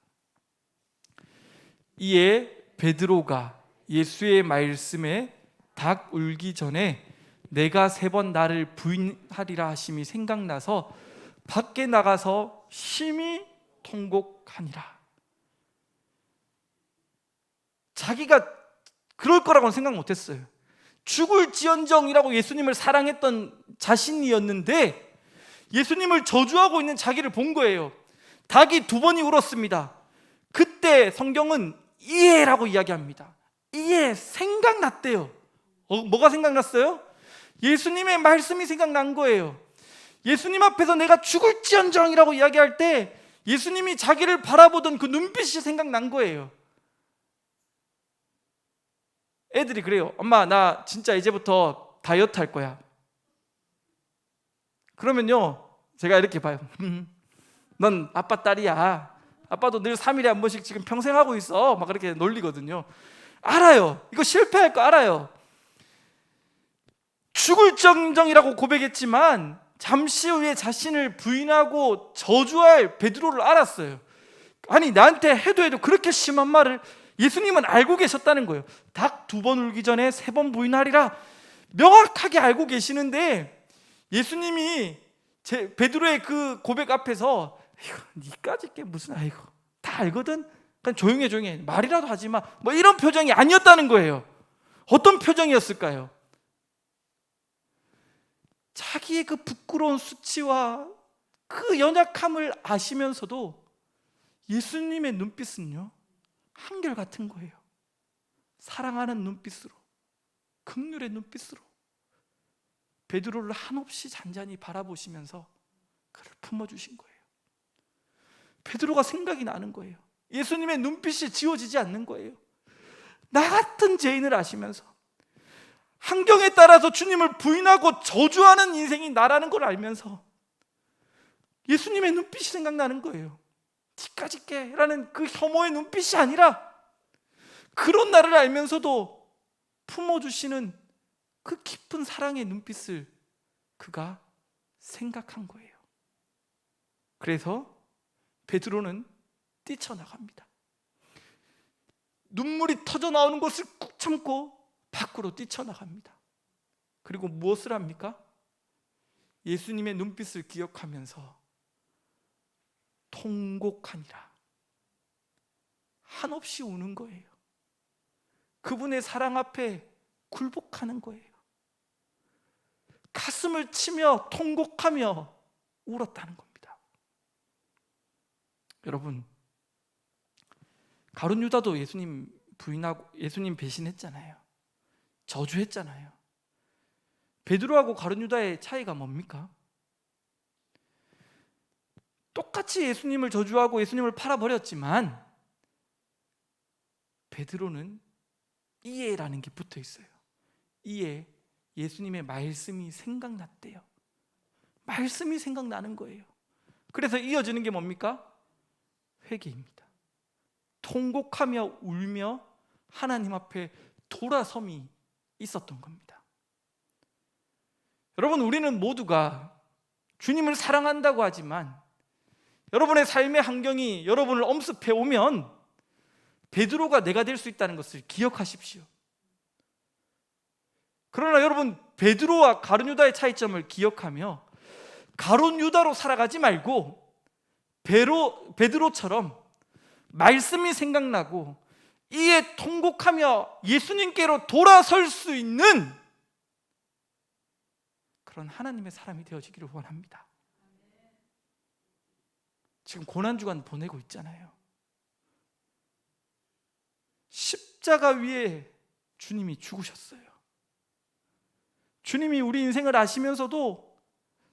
이에 베드로가 예수의 말씀에 닭 울기 전에 내가 3번 나를 부인하리라 하심이 생각나서 밖에 나가서 심히 통곡하니라. 자기가 그럴 거라고는 생각 못했어요. 죽을지언정이라고 예수님을 사랑했던 자신이었는데 예수님을 저주하고 있는 자기를 본 거예요. 닭이 2번이 울었습니다. 그때 성경은 이해라고 이야기합니다. 이해, 생각났대요. 뭐가 생각났어요? 예수님의 말씀이 생각난 거예요. 예수님 앞에서 내가 죽을지언정이라고 이야기할 때 예수님이 자기를 바라보던 그 눈빛이 생각난 거예요. 애들이 그래요. 엄마, 나 진짜 이제부터 다이어트 할 거야. 그러면요, 제가 이렇게 봐요. 넌 아빠 딸이야. 아빠도 늘 3일에 한 번씩 지금 평생 하고 있어. 막 그렇게 놀리거든요. 알아요. 이거 실패할 거 알아요. 죽을정정이라고 고백했지만 잠시 후에 자신을 부인하고 저주할 베드로를 알았어요. 아니, 나한테 해도 그렇게 심한 말을 예수님은 알고 계셨다는 거예요. 닭 2번 울기 전에 3번 부인하리라 명확하게 알고 계시는데 예수님이 베드로의 그 고백 앞에서 이거 니까짓 게 무슨, 다 알거든, 그냥 조용해 말이라도 하지 마, 뭐 이런 표정이 아니었다는 거예요. 어떤 표정이었을까요? 자기의 그 부끄러운 수치와 그 연약함을 아시면서도 예수님의 눈빛은요, 한결같은 거예요. 사랑하는 눈빛으로 긍휼의 눈빛으로 베드로를 한없이 잔잔히 바라보시면서 그를 품어주신 거예요. 베드로가 생각이 나는 거예요. 예수님의 눈빛이 지워지지 않는 거예요. 나 같은 죄인을 아시면서 환경에 따라서 주님을 부인하고 저주하는 인생이 나라는 걸 알면서 예수님의 눈빛이 생각나는 거예요. 니까짓 게라는 그 혐오의 눈빛이 아니라 그런 나를 알면서도 품어주시는 그 깊은 사랑의 눈빛을 그가 생각한 거예요. 그래서 베드로는 뛰쳐나갑니다. 눈물이 터져 나오는 것을 꾹 참고 밖으로 뛰쳐나갑니다. 그리고 무엇을 합니까? 예수님의 눈빛을 기억하면서 통곡하니라. 한없이 우는 거예요. 그분의 사랑 앞에 굴복하는 거예요. 가슴을 치며 통곡하며 울었다는 겁니다. 여러분, 가룟 유다도 예수님 부인하고 예수님 배신했잖아요. 저주했잖아요. 베드로하고 가룟 유다의 차이가 뭡니까? 똑같이 예수님을 저주하고 예수님을 팔아버렸지만 베드로는 이에라는 게 붙어 있어요. 이에 예수님의 말씀이 생각났대요. 말씀이 생각나는 거예요. 그래서 이어지는 게 뭡니까? 회개입니다. 통곡하며 울며 하나님 앞에 돌아섬이 있었던 겁니다. 여러분, 우리는 모두가 주님을 사랑한다고 하지만 여러분의 삶의 환경이 여러분을 엄습해 오면 베드로가 내가 될 수 있다는 것을 기억하십시오. 그러나 여러분, 베드로와 가룟 유다의 차이점을 기억하며 가룟 유다로 살아가지 말고 베드로처럼 말씀이 생각나고 이에 통곡하며 예수님께로 돌아설 수 있는 그런 하나님의 사람이 되어지기를 원합니다. 지금 고난주간 보내고 있잖아요. 십자가 위에 주님이 죽으셨어요. 주님이 우리 인생을 아시면서도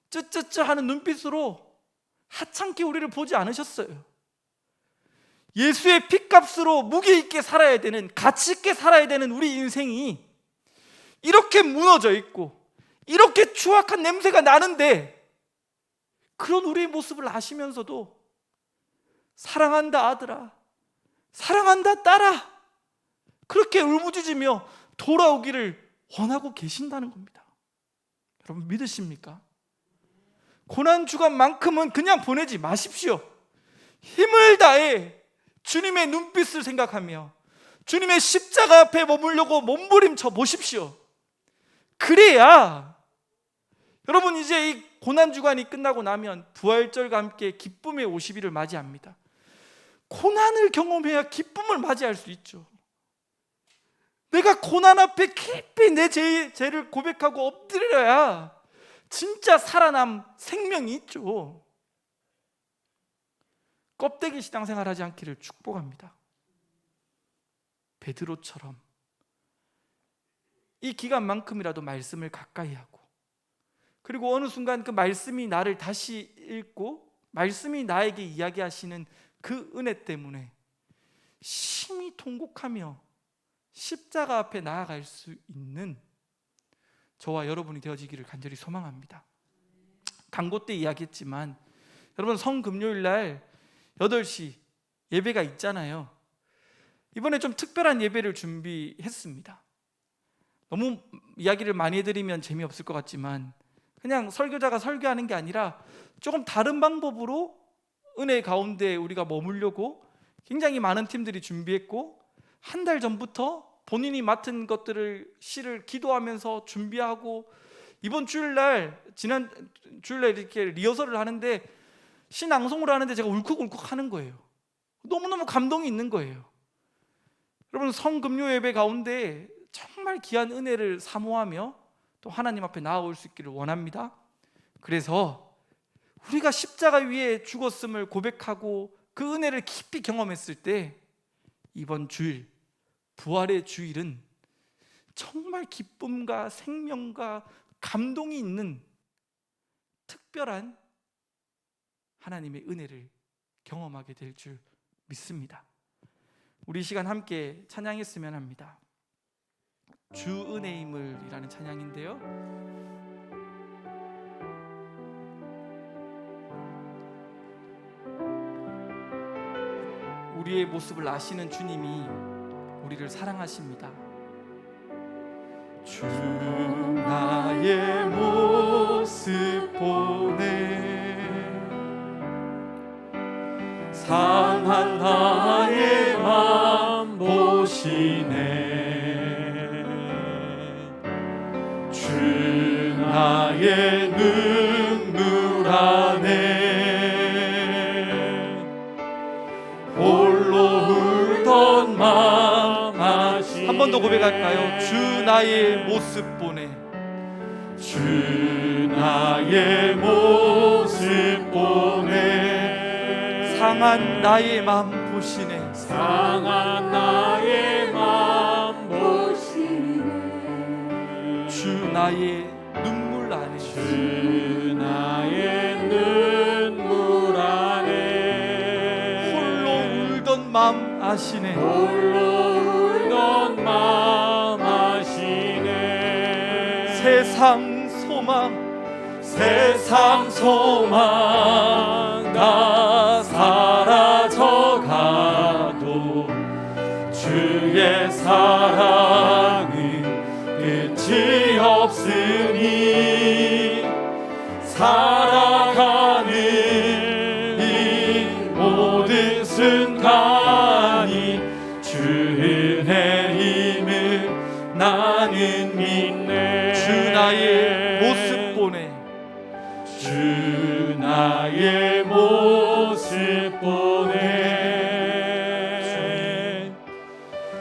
쯧쯧쯧 하는 눈빛으로 하찮게 우리를 보지 않으셨어요. 예수의 핏값으로 무게 있게 살아야 되는, 가치 있게 살아야 되는 우리 인생이 이렇게 무너져 있고 이렇게 추악한 냄새가 나는데 그런 우리의 모습을 아시면서도 사랑한다 아들아, 사랑한다 딸아, 그렇게 울부짖으며 돌아오기를 원하고 계신다는 겁니다. 여러분, 믿으십니까? 고난주간만큼은 그냥 보내지 마십시오. 힘을 다해 주님의 눈빛을 생각하며 주님의 십자가 앞에 머무려고 몸부림쳐 보십시오. 그래야 여러분, 이제 이 고난주간이 끝나고 나면 부활절과 함께 기쁨의 50일을 맞이합니다. 고난을 경험해야 기쁨을 맞이할 수 있죠. 내가 고난 앞에 깊이 내 죄를 고백하고 엎드려야 진짜 살아남 생명이 있죠. 껍데기 신앙생활 하지 않기를 축복합니다. 베드로처럼 이 기간만큼이라도 말씀을 가까이 하고, 그리고 어느 순간 그 말씀이 나를 다시 읽고 말씀이 나에게 이야기하시는 그 은혜 때문에 심히 통곡하며 십자가 앞에 나아갈 수 있는 저와 여러분이 되어지기를 간절히 소망합니다. 강고 때 이야기했지만 여러분, 성금요일 날 8시 예배가 있잖아요. 이번에 좀 특별한 예배를 준비했습니다. 너무 이야기를 많이 해드리면 재미없을 것 같지만 그냥 설교자가 설교하는 게 아니라 조금 다른 방법으로 은혜 가운데 우리가 머물려고 굉장히 많은 팀들이 준비했고, 한 달 전부터 본인이 맡은 것들을 시를 기도하면서 준비하고, 이번 주일날 지난 주일날 이렇게 리허설을 하는데 시 낭송을 하는데 제가 울컥울컥 하는 거예요. 너무너무 감동이 있는 거예요. 여러분, 성금요 예배 가운데 정말 귀한 은혜를 사모하며 또 하나님 앞에 나아올 수 있기를 원합니다. 그래서 우리가 십자가 위에 죽었음을 고백하고 그 은혜를 깊이 경험했을 때 이번 주일, 부활의 주일은 정말 기쁨과 생명과 감동이 있는 특별한 하나님의 은혜를 경험하게 될 줄 믿습니다. 우리 이 시간 함께 찬양했으면 합니다. 주 은혜임을이라는 찬양인데요, 우리의 모습을 아시는 주님이 우리를 사랑하십니다. 주 나의 모습 보네, 상한 나의 맘 보시네. 주 나의 눈물 안에 홀로 울던 맘 아시네. 한 번 더 고백할까요? 주 나의 모습 보네, 주 나의 모습 보네. 상한 나의 맘 보시네, 상한 나의 맘 보시네. 주 나의 눈물 안에, 주 나의 눈물 안에 홀로 울던 맘 아시네. 홀로 울던 맘 아시네. 세상 소망, 세상 소망 다 사라져가도 주의 사랑은 끝이 없으니 살아가는 이 모든 순간이 주 은혜임을 나는 믿네. 주 나의 모습 보네, 주 나의 모습 보네.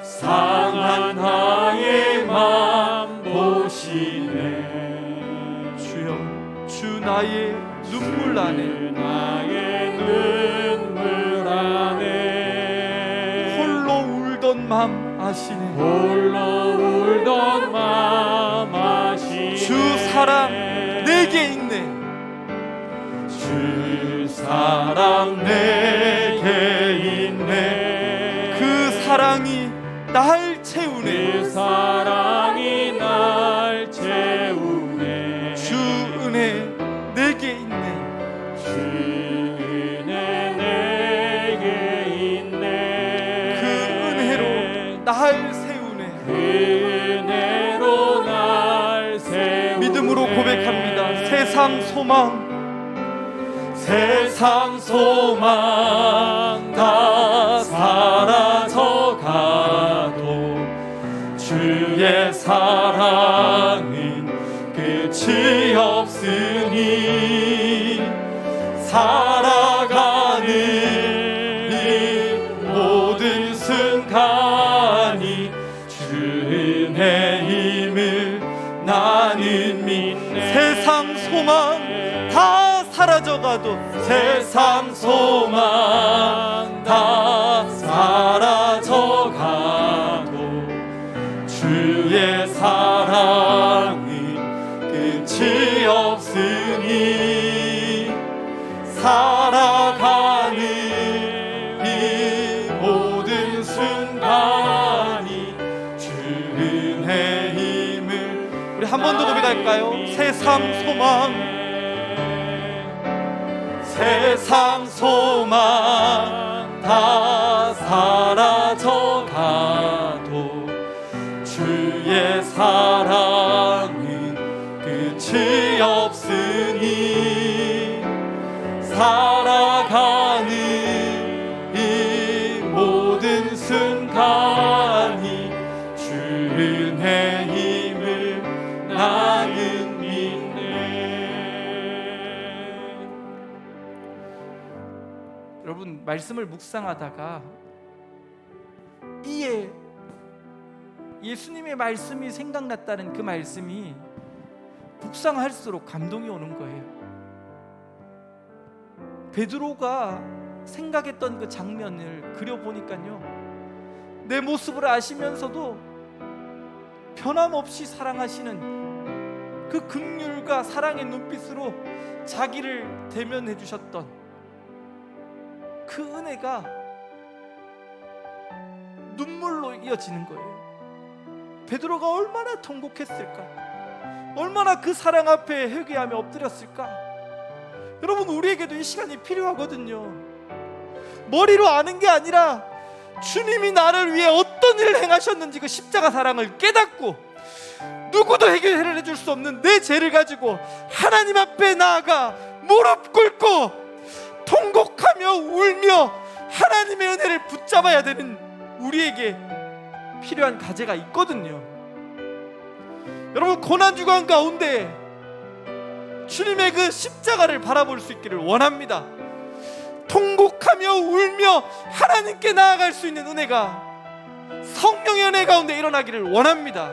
상한 나의 맘 보시네. 주여, 주 나의 눈물 안에, 나의 눈물 안에 홀로 울던 맘 아시네. 홀로 울던 맘 아시네. 주 사랑 내게 있네, 주 사랑 내게 있네. 그 사랑이 날 채우네. 그 사랑이 날 채우네. 주 은혜 내게 있네, 주 은혜 내게 있네. 그 은혜로 날 세우네. 그 은혜로 날 세우네. 믿음으로 고백합니다. 세상 소망, 세상 소망 다 사라져가도 주의 사랑은 끝이 없으니 살아가는 이 모든 순간이 주 은혜임을 나는 믿네. 세상 소망 다 사라져가도, 세상 소망 다 사라져가도 주의 사랑은 끝이 없으니 살아가는 이 모든 순간이 주 은혜임을. 우리 한 번 더 고백할까요? 세상 소망, 세상 소망 다 사라져가도 주의 사랑은 끝이 없으니 살아가는 이 모든 순간이 주 은혜임을 나는 믿네. 여러분, 말씀을 묵상하다가 이에 예수님의 말씀이 생각났다는 그 말씀이 묵상할수록 감동이 오는 거예요. 베드로가 생각했던 그 장면을 그려보니까요, 내 모습을 아시면서도 변함없이 사랑하시는 그 긍휼과 사랑의 눈빛으로 자기를 대면해 주셨던 그 은혜가 눈물로 이어지는 거예요. 베드로가 얼마나 통곡했을까? 얼마나 그 사랑 앞에 회개하며 엎드렸을까? 여러분, 우리에게도 이 시간이 필요하거든요. 머리로 아는 게 아니라 주님이 나를 위해 어떤 일을 행하셨는지 그 십자가 사랑을 깨닫고, 누구도 해결해 줄 수 없는 내 죄를 가지고 하나님 앞에 나아가 무릎 꿇고 통곡하며 울며 하나님의 은혜를 붙잡아야 되는 우리에게 필요한 과제가 있거든요. 여러분, 고난주간 가운데 주님의 그 십자가를 바라볼 수 있기를 원합니다. 통곡하며 울며 하나님께 나아갈 수 있는 은혜가, 성령의 은혜 가운데 일어나기를 원합니다.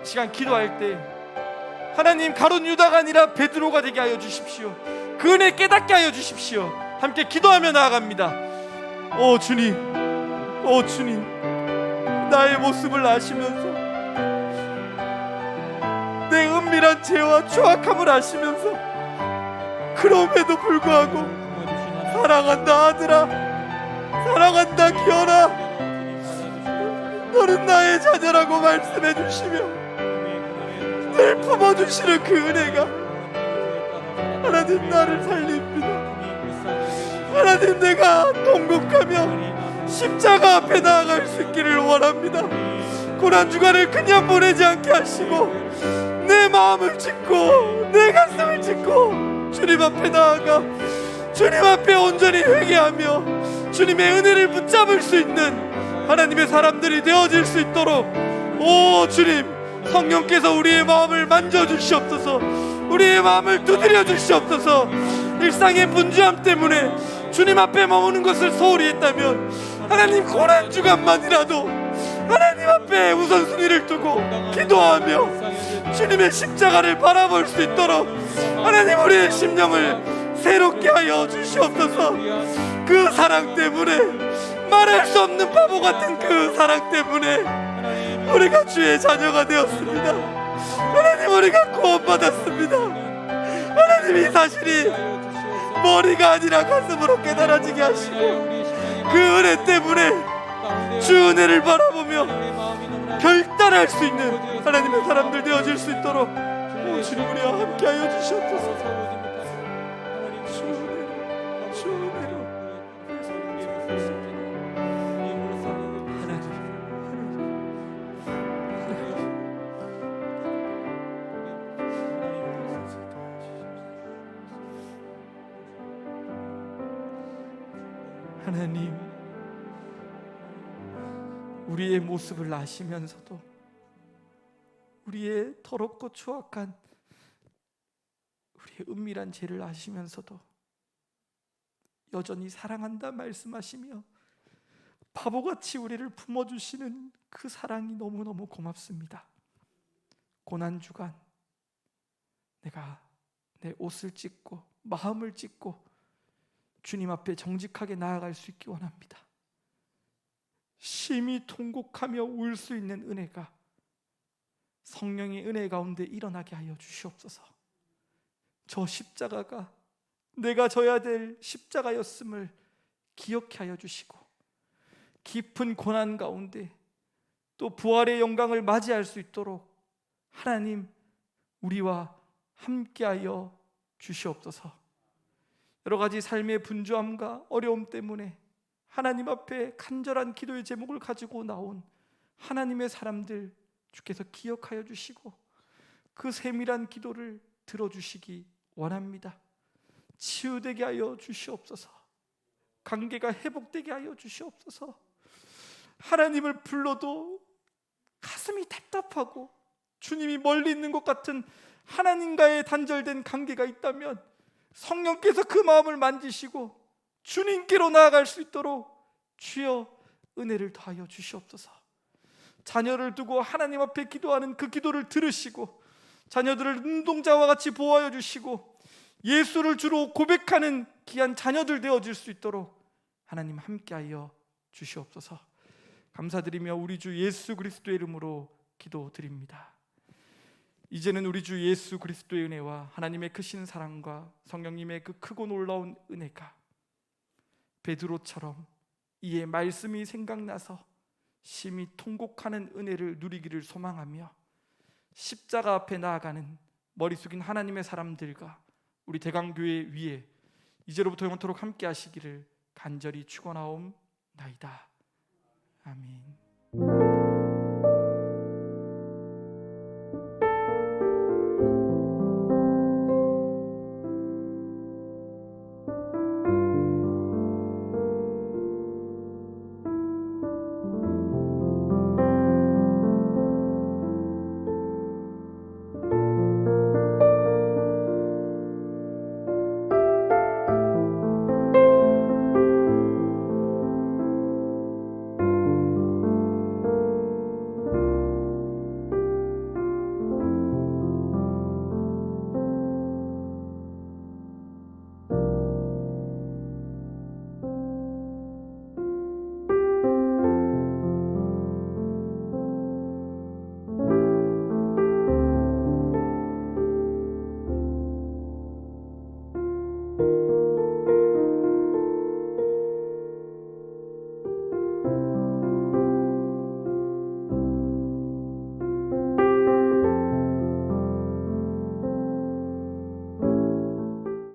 시간 기도할 때 하나님, 가룟 유다가 아니라 베드로가 되게 하여 주십시오. 그 은혜 깨닫게 하여 주십시오. 함께 기도하며 나아갑니다. 오 주님, 오 주님, 나의 모습을 아시면서, 내 은밀한 죄와 추악함을 아시면서, 그럼에도 불구하고 사랑한다 아들아, 사랑한다 기현아, 너는 나의 자녀라고 말씀해 주시며 늘 품어주시는 그 은혜가 하나님 나를 살립니다. 하나님, 내가 통곡하며 십자가 앞에 나아갈 수 있기를 원합니다. 고난주간을 그냥 보내지 않게 하시고 내 마음을 짚고 내 가슴을 짚고 주님 앞에 나아가 주님 앞에 온전히 회개하며 주님의 은혜를 붙잡을 수 있는 하나님의 사람들이 되어질 수 있도록, 오 주님, 성령께서 우리의 마음을 만져주시옵소서. 우리의 마음을 두드려 주시옵소서. 일상의 분주함 때문에 주님 앞에 머무는 것을 소홀히 했다면 하나님, 고난주간만이라도 하나님 앞에 우선순위를 두고 기도하며 주님의 십자가를 바라볼 수 있도록 하나님, 우리의 심령을 새롭게 하여 주시옵소서. 그 사랑 때문에, 말할 수 없는 바보 같은 그 사랑 때문에 우리가 주의 자녀가 되었습니다. 하나님, 우리가 구원받았습니다. 하나님, 이 사실이 머리가 아니라 가슴으로 깨달아지게 하시고 그 은혜 때문에 주 은혜를 바라보며 결단할 수 있는 하나님의 사람들 되어질 수 있도록, 오 주님, 우리와 함께하여 주시옵소서. 주 은혜로 하나님, 우리의 모습을 아시면서도, 우리의 더럽고 추악한 우리의 은밀한 죄를 아시면서도 여전히 사랑한다 말씀하시며 바보같이 우리를 품어주시는 그 사랑이 너무너무 고맙습니다. 고난주간 내가 내 옷을 찢고 마음을 찢고 주님 앞에 정직하게 나아갈 수 있기 원합니다. 심히 통곡하며 울 수 있는 은혜가 성령의 은혜 가운데 일어나게 하여 주시옵소서. 저 십자가가 내가 져야 될 십자가였음을 기억해 하여 주시고, 깊은 고난 가운데 또 부활의 영광을 맞이할 수 있도록 하나님, 우리와 함께하여 주시옵소서. 여러 가지 삶의 분주함과 어려움 때문에 하나님 앞에 간절한 기도의 제목을 가지고 나온 하나님의 사람들 주께서 기억하여 주시고 그 세밀한 기도를 들어주시기 원합니다. 치유되게 하여 주시옵소서. 관계가 회복되게 하여 주시옵소서. 하나님을 불러도 가슴이 답답하고 주님이 멀리 있는 것 같은 하나님과의 단절된 관계가 있다면 성령께서 그 마음을 만지시고 주님께로 나아갈 수 있도록 주여 은혜를 더하여 주시옵소서. 자녀를 두고 하나님 앞에 기도하는 그 기도를 들으시고 자녀들을 눈동자와 같이 보호하여 주시고 예수를 주로 고백하는 귀한 자녀들 되어질 수 있도록 하나님 함께하여 주시옵소서. 감사드리며 우리 주 예수 그리스도의 이름으로 기도드립니다. 이제는 우리 주 예수 그리스도의 은혜와 하나님의 크신 사랑과 성령님의 그 크고 놀라운 은혜가 베드로처럼 이에 말씀이 생각나서 심히 통곡하는 은혜를 누리기를 소망하며 십자가 앞에 나아가는 머리 숙인 하나님의 사람들과 우리 대강교회 위에 이제로부터 영원토록 함께 하시기를 간절히 축원하옵나이다. 아멘.